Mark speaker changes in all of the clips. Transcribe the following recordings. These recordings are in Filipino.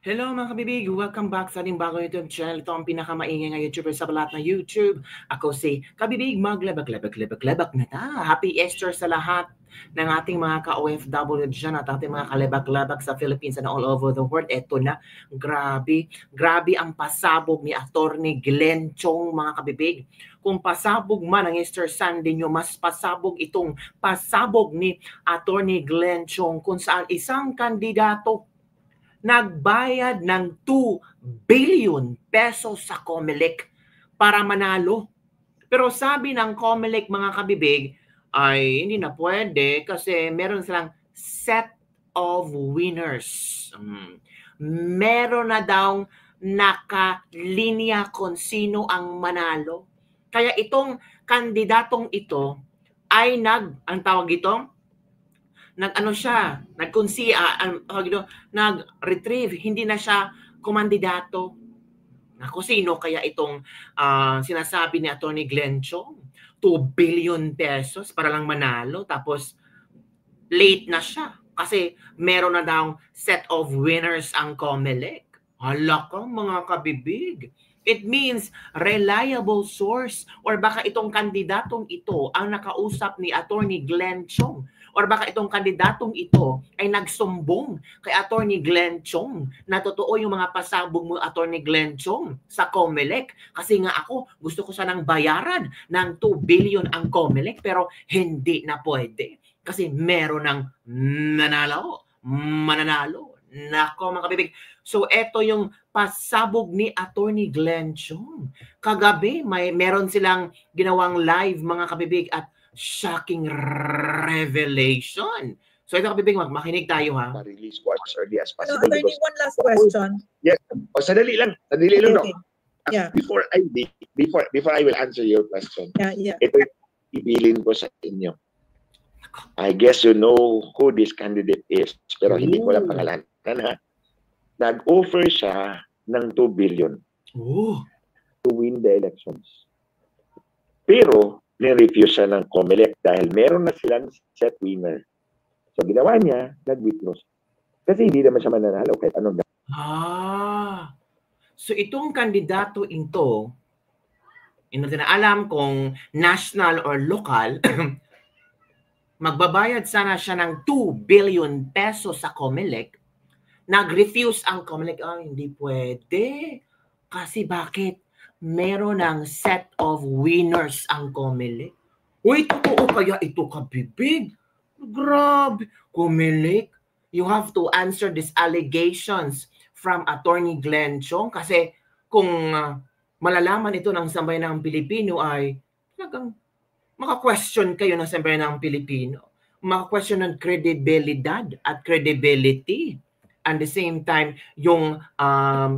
Speaker 1: Hello mga kabibig! Welcome back sa ating bagong YouTube channel. Ito ang pinakamaingay na YouTuber sa balat na YouTube. Ako si Kabibig, maglebak-lebak na ta. Happy Easter sa lahat ng ating mga ka-OFW dyan at ating mga kalebak-lebak sa Philippines and all over the world. Ito na, grabe ang pasabog ni Attorney Glenn Chong mga kabibig. Kung pasabog man ang Easter Sunday nyo, mas pasabog itong pasabog ni Attorney Glenn Chong kung saan isang kandidato nagbayad ng 2 billion pesos sa COMELEC para manalo. Pero sabi ng COMELEC mga kabibig, ay hindi na pwede kasi meron silang set of winners. Meron na daw nakalinya kung sino ang manalo. Kaya itong kandidatong ito ay ang tawag ito, nag-retrieve, hindi na siya kumandidato. Naku, sino kaya itong sinasabi ni Attorney Glenn Chong? 2 billion pesos para lang manalo, tapos late na siya kasi meron na daw set of winners ang COMELEC. Hala ka mga kabibig. It means reliable source, or baka itong kandidatong ito ang nakausap ni Attorney Glenn Chong, or baka itong kandidatong ito ay nagsumbong kay Attorney Glenn Chong na totoo yung mga pasabog mo Attorney Glenn Chong sa COMELEC. Kasi nga ako, gusto ko sanang bayaran ng 2 billion ang COMELEC pero hindi na pwede kasi meron ng mananalo. Nako mga kabibig. So eto yung pasabog ni Attorney Glenn Chong. Kagabi meron silang ginawang live mga kabibig at shocking revelation. So ito kabibig, makinig tayo ha.
Speaker 2: Release as early as possible.
Speaker 3: Attorney, one last question.
Speaker 2: Yes. Sadali lang.
Speaker 3: Okay. Yeah.
Speaker 2: Before I will answer your question.
Speaker 3: Yeah.
Speaker 2: Ito yung ibilin ko sa inyo. I guess you know who this candidate is, pero hindi ko lang pangalan. Nag-offer siya ng 2 billion to win the elections. Pero, ni-refuse siya ng COMELEC dahil meron na silang set winner. So, ginawa niya, nag-withdraw. Kasi hindi naman siya mananalo kahit anong
Speaker 1: So, itong kandidato ito, hindi natin alam kung national or local, magbabayad sana siya ng 2 billion pesos sa COMELEC. Nag-refuse ang COMELEC. Hindi pwede. Kasi bakit? Meron ng set of winners ang COMELEC. Uy, totoo kaya ito kabibig? Grabe. COMELEC, you have to answer these allegations from Attorney Glenn Chong. Kasi kung malalaman ito ng sambayanang Pilipino ay talagang maka-question kayo ng sambayanang Pilipino. Maka-question ng kredibilidad at credibility. At the same time, yung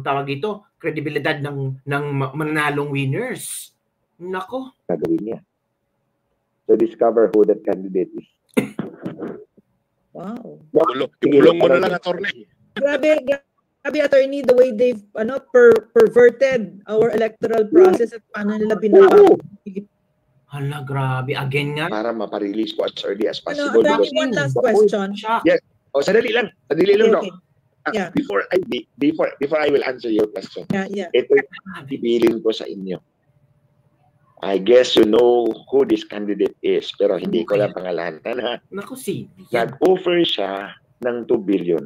Speaker 1: tawag ito, kredibilidad ng mananalong winners. Nako.
Speaker 2: Gagawin niya. So discover who that candidate is.
Speaker 3: Wow.
Speaker 2: Tulong mo na lang, attorney.
Speaker 3: Grabe, attorney, the way they've perverted our electoral process at paano nila binabago.
Speaker 1: Hala, grabe. Again nga.
Speaker 2: Para maparelease ko as early as possible.
Speaker 3: Attorney, one last question.
Speaker 2: Yes. Sadali lang.
Speaker 3: Okay.
Speaker 2: Yeah. Before I will answer your question.
Speaker 3: Yeah.
Speaker 2: Ito yung ibilin ko sa inyo. I guess you know who this candidate is, pero hindi ko lang pangalan.
Speaker 1: Naku,
Speaker 2: Nag-offer siya ng 2 billion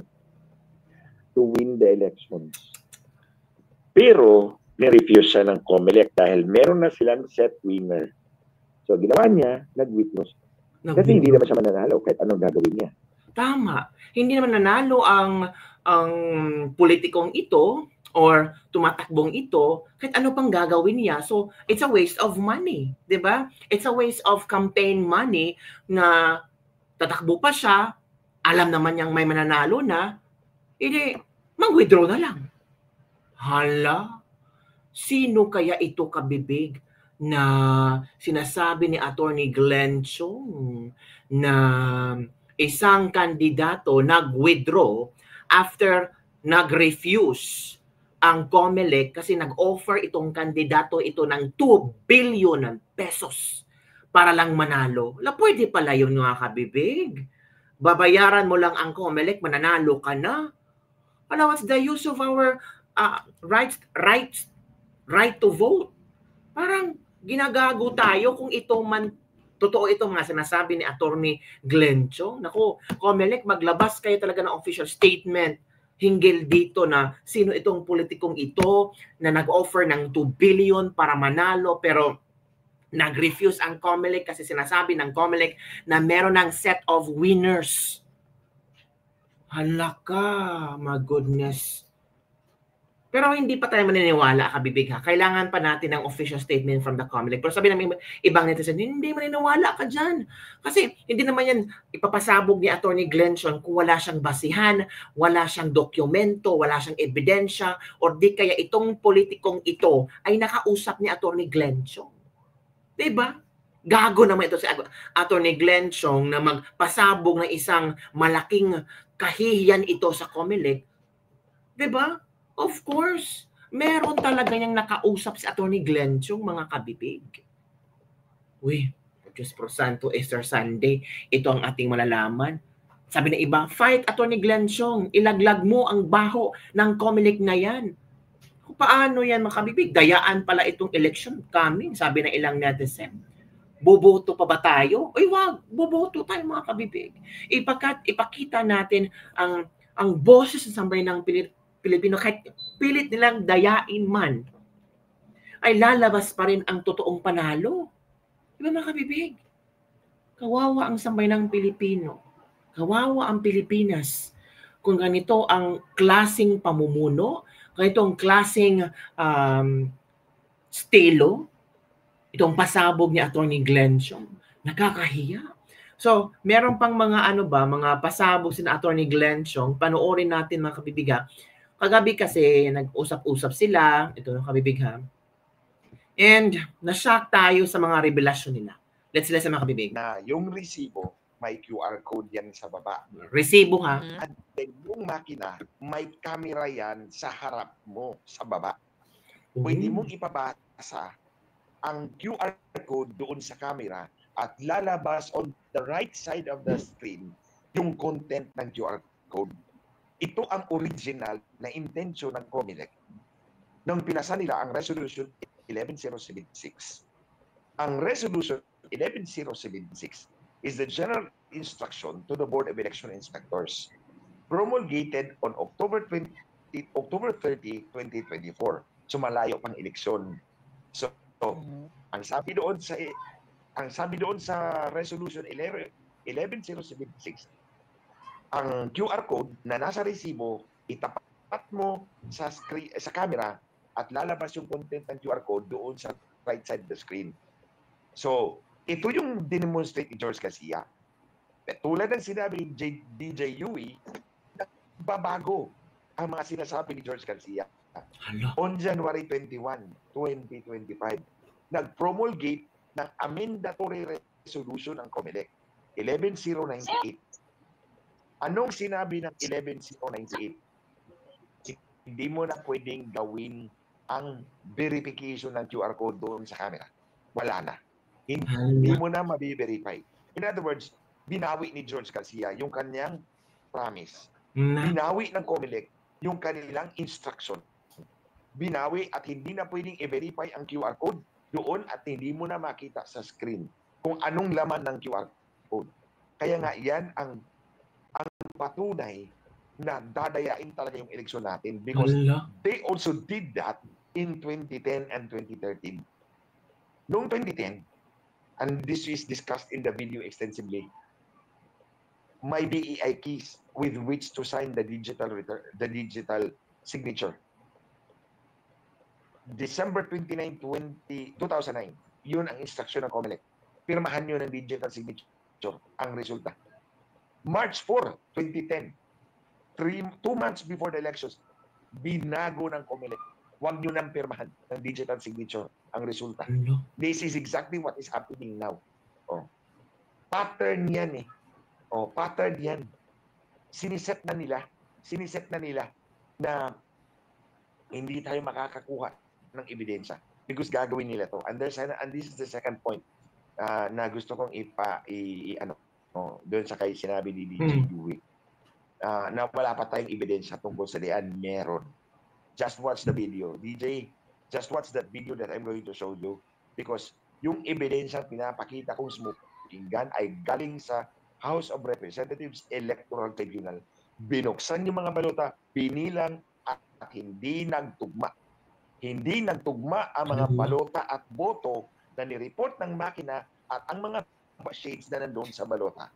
Speaker 2: to win the elections. Pero, ni-refuse siya ng COMELEC dahil meron na silang set winner. So, ginawa niya, nag-withdraw. Kasi hindi naman siya mananalo kahit anong gagawin niya.
Speaker 1: Tama. Hindi naman nanalo ang politikong ito or tumatakbong ito kahit ano pang gagawin niya. So, it's a waste of money. Diba? It's a waste of campaign money na tatakbo pa siya, alam naman niyang may mananalo na, mag-withdraw na lang. Hala, sino kaya ito kabibig na sinasabi ni Attorney Glenn Chong na isang kandidato nag-withdraw after nag-refuse ang COMELEC kasi nag-offer itong kandidato ito ng 2 billion pesos para lang manalo. Pwede pala yun mga kabibig. Babayaran mo lang ang COMELEC, mananalo ka na. Ano, what's the use of our right to vote? Parang ginagago tayo kung ito man totoo ito mga sinasabi ni Attorney Glencho. Nako, Comelec, maglabas kayo talaga ng official statement hinggil dito na sino itong politikong ito na nag-offer ng 2 billion para manalo pero nag-refuse ang Comelec kasi sinasabi ng Comelec na meron ng set of winners. Hala ka, my goodness. Pero hindi pa tayo maniniwala, kabibig ha. Kailangan pa natin ng official statement from the Comelec. Pero sabi namin ibang netizen, hindi maniniwala ka dyan. Kasi hindi naman yan ipapasabog ni Attorney Glenchon kung wala siyang basihan, wala siyang dokumento, wala siyang ebidensya, or di kaya itong politikong ito ay nakausap ni Attorney Glenchon. Diba? Gago naman ito si Attorney Glenchon na magpasabog ng isang malaking kahihiyan ito sa Comelec. Diba? Of course, meron talaga niyang nakausap si Attorney Glenchon, mga kabibig. Uy, Diyos pro Santo, Easter Sunday, ito ang ating malalaman. Sabi ng iba, fight Attorney Glenchon, ilaglag mo ang baho ng Comelec na yan. Paano yan, mga kabibig? Dayaan pala itong election coming, sabi ng ilang netizen. Boboto pa ba tayo? Uy, wag, boboto tayo, mga kabibig. Ipakita natin ang boses ng sambayanang Pilipino, kahit pilit nilang dayain man, ay lalabas pa rin ang totoong panalo. Diba mga kabibig? Kawawa ang sambayanang Pilipino. Kawawa ang Pilipinas. Kung ganito ang klaseng pamumuno, ganito ang klaseng stilo, itong pasabog ni Attorney Glenchon, nakakahiya. So, meron pang mga mga pasabog si Attorney Glenchon, panoorin natin mga kabibiga. Kagabi kasi nag-usap-usap sila, ito yung kabibig ha. And na-shock tayo sa mga revelasyon nila. Let's listen mga kabibig.
Speaker 4: Na yung resibo, may QR code yan sa baba.
Speaker 1: Resibo ha.
Speaker 4: At then yung makina, may camera yan sa harap mo, sa baba. Pwede mong ipabasa ang QR code doon sa camera at lalabas on the right side of the screen yung content ng QR code. Ito ang original na intensyon ng Comelec nung pinasa nila ang Resolution 11076. Ang Resolution 11076 is the general instruction to the Board of Election Inspectors promulgated on October 30, 2024. So malayo pang eleksyon. So ang sabi doon sa Resolution 11076, ang QR code na nasa resibo, itapat mo sa camera at lalabas yung content ng QR code doon sa right side of the screen. So, ito yung demonstrate ni George Garcia. Tulad ng sinabi ni DJ Yui, nagbabago ang mga sinasabi ni George Garcia. On January 21, 2025, nag-promulgate ng amendatory resolution ng Comelec, 11098. Anong sinabi ng 11098? Hindi mo na pwedeng gawin ang verification ng QR code doon sa camera. Wala na. Hindi mo na mabi-verify. In other words, binawi ni George Garcia yung kanyang promise. Binawi ng Comelec yung kanilang instruction. Binawi at hindi na pwedeng i-verify ang QR code doon at hindi mo na makita sa screen kung anong laman ng QR code. Kaya nga yan ang patunay na dadayain talaga yung eleksyon natin because they also did that in 2010 and 2013. Noong 2010, and this is discussed in the video extensively, may BEI keys with which to sign the digital signature. December 29, 2009, yun ang instruction ng Comelec. Pirmahan nyo ng digital signature ang resulta. March 4, 2010, 2 months before the elections, binago ng Comelec. Huwag nyo nang pirmahan ng digital signature ang resulta. This is exactly what is happening now. Pattern yan eh. Pattern yan. Siniset na nila na hindi tayo makakakuha ng ebidensya because gagawin nila to. And this is the second point na gusto kong doon sa kay sinabi ni DJ Dewey. na wala pa tayong ebidensya tungkol sa diyan, meron. Just watch the video. DJ, just watch that video that I'm going to show you because yung ebidensya pinapakita kong smoking gun ay galing sa House of Representatives Electoral Tribunal. Binuksan yung mga balota, pinilang at hindi nagtugma. Hindi nagtugma ang mga balota at boto na nireport ng makina at ang mga shades na nandun sa balota.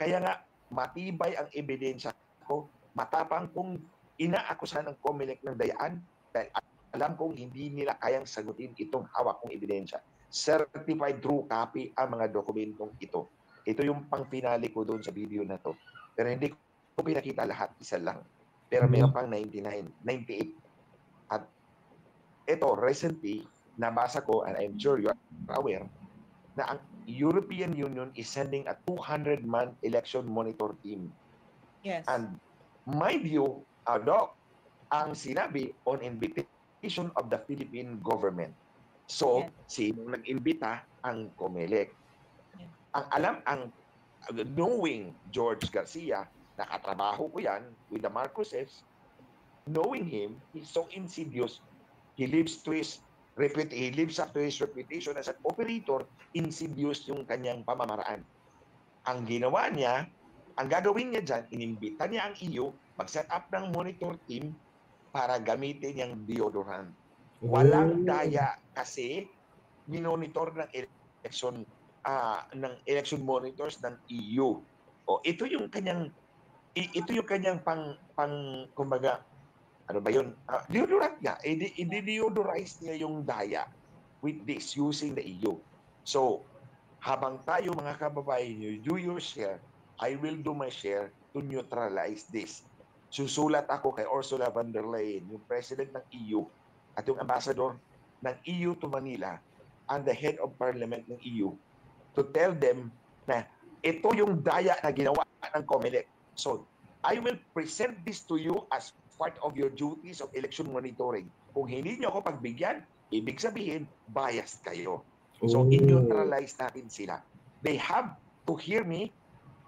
Speaker 4: Kaya nga, matibay ang ebidensya ko, matapang kong inaakusahan ng COMELEC ng dayaan dahil alam kong hindi nila kayang sagutin itong hawak kong ebidensya. Certified true copy ang mga dokumentong ito. Ito yung pang-finale ko doon sa video na to. Pero hindi ko pinakita lahat, isa lang. Pero mayroon pang 99, 98. At ito, recently, nabasa ko, and I'm sure you are aware, na ang European Union is sending a 200-man election monitor team.
Speaker 3: Yes.
Speaker 4: And mind you, Doc, ang sinabi on invitation of the Philippine government. So, sino nag-imbita? Ang COMELEC. Knowing George Garcia, nakatrabaho ko yan with the Marcoses, knowing him, he's so insidious, he lives up to his reputation as an operator, insidious yung kanyang pamamaraan. Ang ginawa niya, ang gagawin niya dyan, inimbita niya ang EU, mag-set up ng monitor team para gamitin yung deodorant. Walang daya kasi minonitor ng election monitors ng EU. Ito yung kanyang kumbaga, ano ba yun? Deodorant niya. I-deodorize niya yung daya with this, using the EU. So, habang tayo mga kababayan, you do your share, I will do my share to neutralize this. Susulat ako kay Ursula von der Leyen, yung president ng EU, at yung ambassador ng EU to Manila, and the head of parliament ng EU, to tell them na ito yung daya na ginawa ng COMELEC. So, I will present this to you as part of your duties of election monitoring. Kung hindi nyo ako pagbigyan, ibig sabihin, biased kayo. So, in-neutralize natin sila. They have to hear me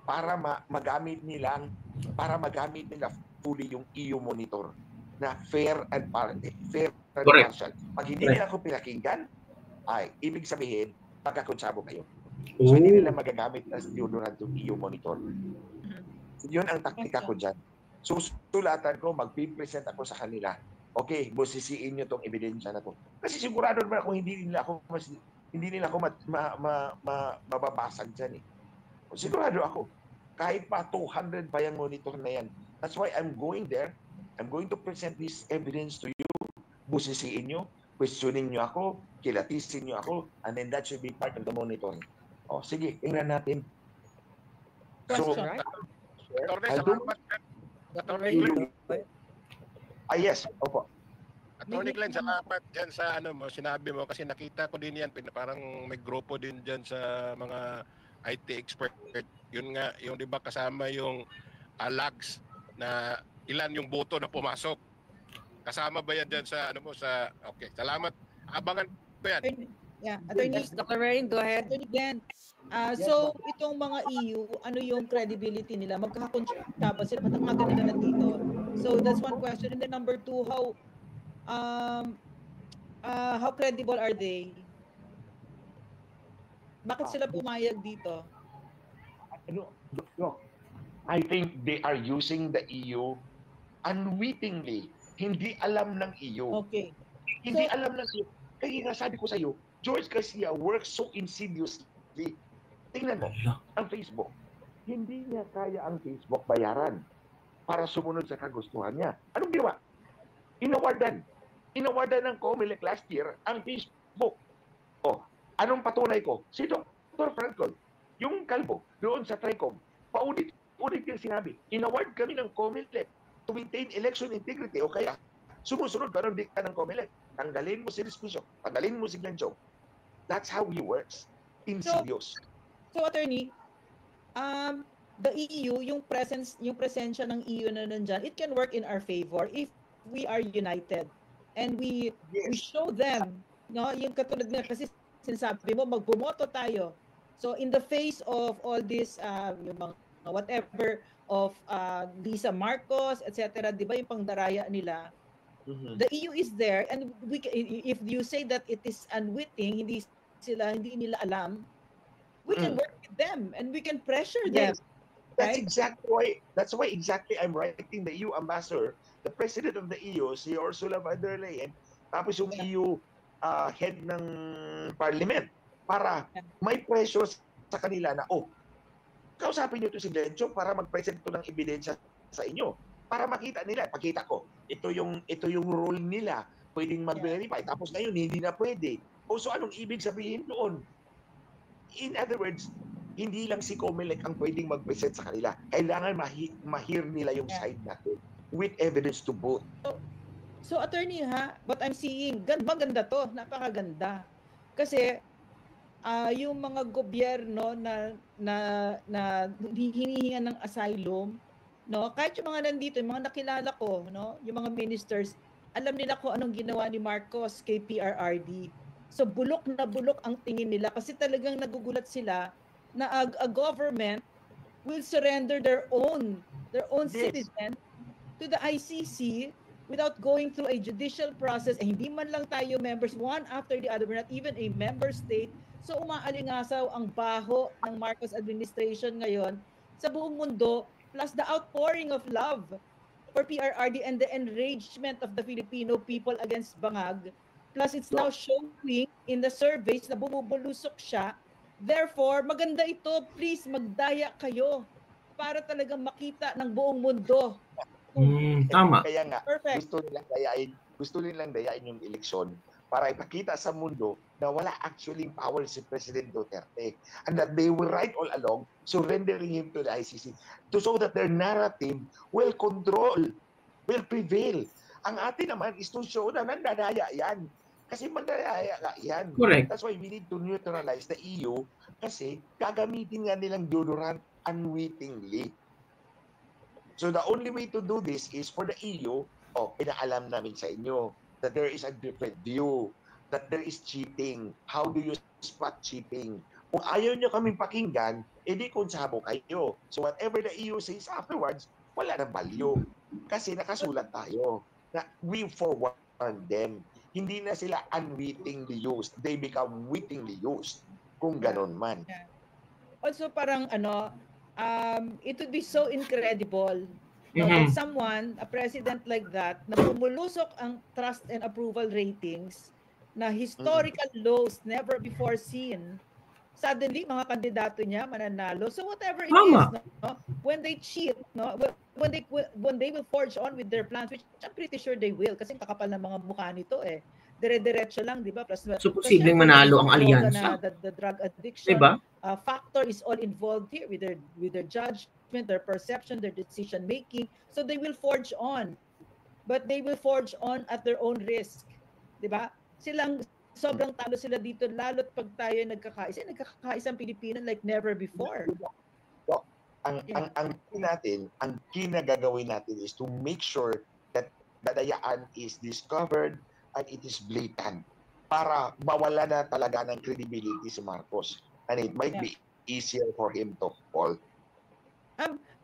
Speaker 4: para magamit nila fully yung EU monitor na fair and partial. Pag hindi nila ako pinakinggan, ay, ibig sabihin, magkakonsabo kayo. So, hindi nila magagamit as deodorant yung EU monitor. Yun ang taktika ko dyan. Susulatan ko, mag-present ako sa kanila. Okay, busisiin nyo tong ebidensya na to. Kasi sigurado naman ako hindi nila ako mababasag dyan eh. Sigurado ako. Kahit pa 200 pa yung monitor na yan. That's why I'm going there. I'm going to present this evidence to you. Busisiin nyo, questioning nyo ako, kilatisin nyo ako, and then that should be part of the monitoring. Sige, tingnan natin.
Speaker 3: Question, right?
Speaker 5: Attorney Glenn.
Speaker 4: Yes, opo.
Speaker 5: Attorney Glenn, salamat dyan sa sinabi mo kasi nakita ko din yan, parang may grupo din dyan sa mga IT expert. Yun nga, yung di ba kasama yung lags na ilan yung boto na pumasok. Kasama ba yan dyan sa okay, salamat. Abangan ko yan.
Speaker 3: Yeah, Attorney
Speaker 6: Dr. Rain, go ahead.
Speaker 3: Attorney Glenn. So, itong mga EU, ano yung credibility nila? Magkakakonsyaba ba sila? Matagal nila nandito. So, that's one question. And then number two, how credible are they? Bakit sila pumayag dito?
Speaker 4: I think they are using the EU unwittingly. Hindi alam ng EU.
Speaker 3: Okay.
Speaker 4: Hindi alam ng EU. Kaya nga sabi ko sa iyo, George Garcia works so insidiously. Tingnan mo, ang Facebook. Hindi niya kaya ang Facebook bayaran para sumunod sa kagustuhan niya. Anong ginawa? Inawardan ng COMELEC last year ang Facebook. Anong patunay ko? Si Dr. Franco, yung kalbo, doon sa TRICOM, paudit yung sinabi. Inaward kami ng COMELEC to maintain election integrity o kaya sumusunod pa ng dikta ng COMELEC. Tanggalin mo si Respisyo, tanggalin mo si Glenjo. That's how he works. Insidious.
Speaker 3: So attorney, the EU, yung presensya ng EU na nandyan, it can work in our favor if we are united and we show them, yung katulad na kasi sinasabi mo, magbumoto tayo. So in the face of all this, yung mga whatever Lisa Marcos, etc. Di ba yung pangdaraya nila? The EU is there, and if you say that it is unwitting, hindi nila alam, we can work with them and we can pressure them.
Speaker 4: Yes. That's
Speaker 3: Right?
Speaker 4: why exactly I'm writing the EU ambassador, the president of the EU, si Ursula von der Leyen, tapos yung EU head ng parliament, para may pressure sa kanila na, kausapin niyo to si Glencho para mag-present to ng ebidensya sa inyo. Para makita nila, pakita ko, ito yung role nila, pwedeng mag-verify, tapos ngayon hindi na pwede. So anong ibig sabihin doon? In other words, hindi lang si COMELEC ang pwedeng mag-present sa kanila. Kailangan ma-hear nila yung side natin with evidence to both.
Speaker 3: So attorney what I'm seeing, maganda to, napakaganda. Kasi yung mga gobyerno na hinihinga ng asylum, no, kahit yung mga nandito, yung mga nakilala ko, no, yung mga ministers, alam nila kung anong ginawa ni Marcos kay PRRD. So bulok na bulok ang tingin nila kasi talagang nagugulat sila na a government will surrender their own citizens to the ICC without going through a judicial process. Hindi man lang tayo members, one after the other, we're not even a member state. So umaalingasaw ang baho ng Marcos administration ngayon sa buong mundo, plus the outpouring of love for PRRD and the enragement of the Filipino people against Bangag. Plus it's now showing in the surveys na bumubulusok siya. Therefore, maganda ito. Please, magdaya kayo para talagang makita ng buong mundo.
Speaker 1: Tama.
Speaker 4: Kaya nga,
Speaker 3: Perfect.
Speaker 4: gusto nilang dayain yung eleksyon para ipakita sa mundo na wala actually power si President Duterte and that they were right all along surrendering him to the ICC so that their narrative will prevail. Ang atin naman is to show na nandadaya yan. Kasi mandadaya yan.
Speaker 1: Correct.
Speaker 4: That's why we need to neutralize the EU kasi gagamitin nga nilang deodorant unwittingly. So the only way to do this is for the EU, pinaalam namin sa inyo that there is a different view, that there is cheating. How do you spot cheating? Kung ayaw nyo kaming pakinggan, edi konsabo kayo. So whatever the EU says afterwards, wala nang value. Kasi nakasulat tayo na we forewarned them. Hindi na sila unwittingly used. They become wittingly used. Kung ganon man.
Speaker 3: Yeah. Also parang it would be so incredible that someone, a president like that, na bumulusok ang trust and approval ratings na historical lows never before seen. Suddenly, mga kandidato niya mananalo. So whatever it is, no, when they cheat, no, when they will forge on with their plans, which I'm pretty sure they will, kasi kakapal ng mga mukha nito dire-diretso lang, di ba? Plus,
Speaker 1: so posibleng manalo ang alyansa.
Speaker 3: The drug addiction
Speaker 1: diba?
Speaker 3: Factor is all involved here with their judgment, their perception, their decision making. So they will forge on, but they will forge on at their own risk, di ba? Sobrang talo sila dito, lalo't pag tayo nagkakaisang Pilipino like never before.
Speaker 4: So, ang kinagagawin natin is to make sure that dadayaan is discovered and it is blatant para mawala na talaga ng credibility si Marcos. And it might be easier for him to fall.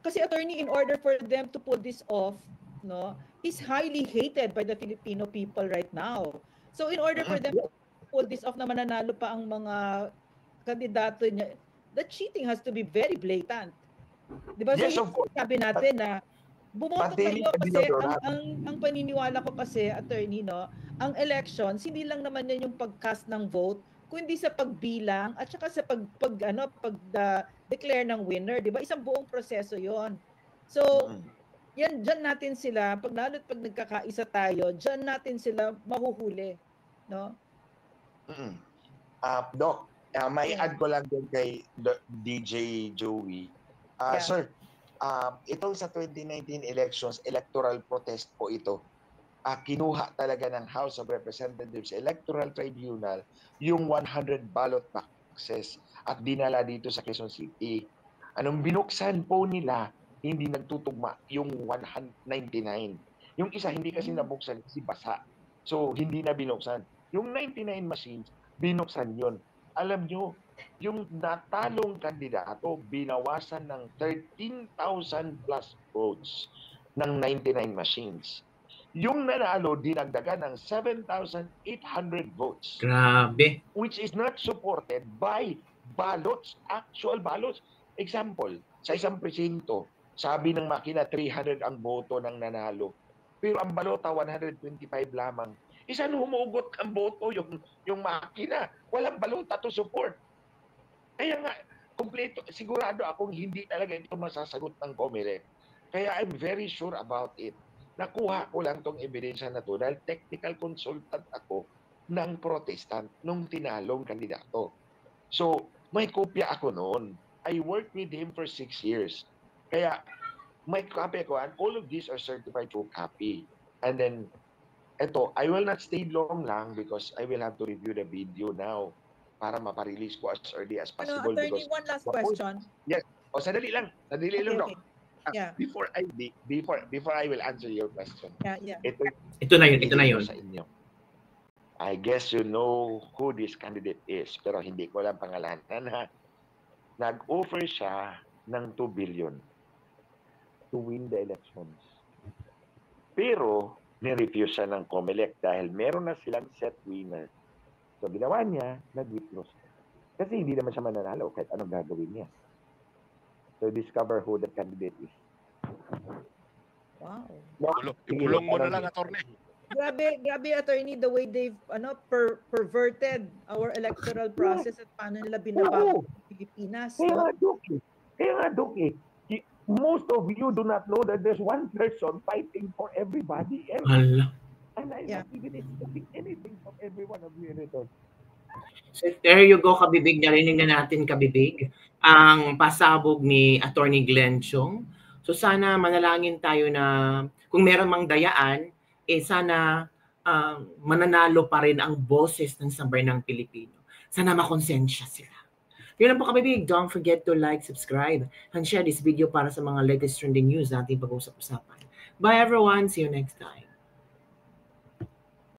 Speaker 3: Kasi attorney, in order for them to pull this off, no, he's highly hated by the Filipino people right now. So in order for them to pull this off na mananalo pa ang mga kandidato niya, the cheating has to be very blatant. Diba?
Speaker 4: Yes,
Speaker 3: so
Speaker 4: of course.
Speaker 3: Sabi natin na bumoto kayo kasi ang paniniwala ko kasi, attorney, no, ang elections, hindi lang naman yan yung pag-cast ng vote, kundi sa pagbilang at saka sa pag-declare ng winner. Diba? Isang buong proseso yon. So, yan, dyan natin sila, lalo't pag nagkakaisa tayo, dyan natin sila mahuhuli. No?
Speaker 4: Doc, may add ko lang din kay DJ Joey. Sir, itong sa 2019 elections, electoral protest po ito. Kinuha talaga ng House of Representatives Electoral Tribunal yung 100 ballot boxes at dinala dito sa Quezon City. Anong binuksan po nila, hindi nagtutugma yung 199. Yung isa hindi kasi nabuksan kasi basa. So, hindi na binuksan. Yung 99 machines, binuksan yun. Alam nyo, yung natalong kandidato binawasan ng 13,000 plus votes ng 99 machines. Yung nanalo dinagdagan ng 7,800 votes.
Speaker 1: Grabe.
Speaker 4: Which is not supported by ballots, actual ballots. Example, sa isang presinto, sabi ng makina 300 ang boto ng nanalo. Pero ang balota 125 lamang. Saan humugot ang boto yung makina? Walang balota to support. Kaya nga, kompleto, sigurado akong hindi talaga ito masasagot ng COMELEC. Kaya I'm very sure about it. Nakuha ko lang tong ebidensya na to dahil technical consultant ako ng protestant nung tinalong kandidato. So, may kopya ako noon. I worked with him for 6 years. Kaya, may copy ko, and all of these are certified through copy. And then, eto, I will not stay long lang because I will have to review the video now para maparelease ko as early as possible.
Speaker 3: Attorney, one last question.
Speaker 4: Yes. O, sadali lang. Sadali lang, Doc.
Speaker 3: Yeah.
Speaker 4: Before I will answer your question.
Speaker 3: Yeah.
Speaker 1: Ito na yun.
Speaker 4: Sa inyo. I guess you know who this candidate is, pero hindi ko lang pangalanan, ha. Nag-offer siya ng 2 billion to win the elections. Pero, ni-refuse siya ng COMELEC dahil meron na silang set winner. So, ginawa niya, nag-withdraw siya. Kasi hindi naman siya mananalo kahit anong gagawin niya. So, discover who the candidate is.
Speaker 3: Wow.
Speaker 5: Ibulong mo na lang, attorney.
Speaker 3: Grabe, attorney, the way they've perverted our electoral process at paano nila binabago ang Pilipinas.
Speaker 2: Kaya nga, Doc, most of you do not know that there's one person fighting for everybody else.
Speaker 1: Hala.
Speaker 2: And I'm not even expecting anything from every one of you in return.
Speaker 1: So there you go, Kabibig. Narinig na natin, Kabibig, ang pasabog ni Attorney Glenn Chong. So sana manalangin tayo na kung meron mang dayaan, sana mananalo pa rin ang boses ng sambayanang Pilipino. Sana makonsensya sila. Yun lang po, Kabibig. Don't forget to like, subscribe, and share this video para sa mga latest trending news na ating pag-usap-usapan. Bye everyone. See you next time.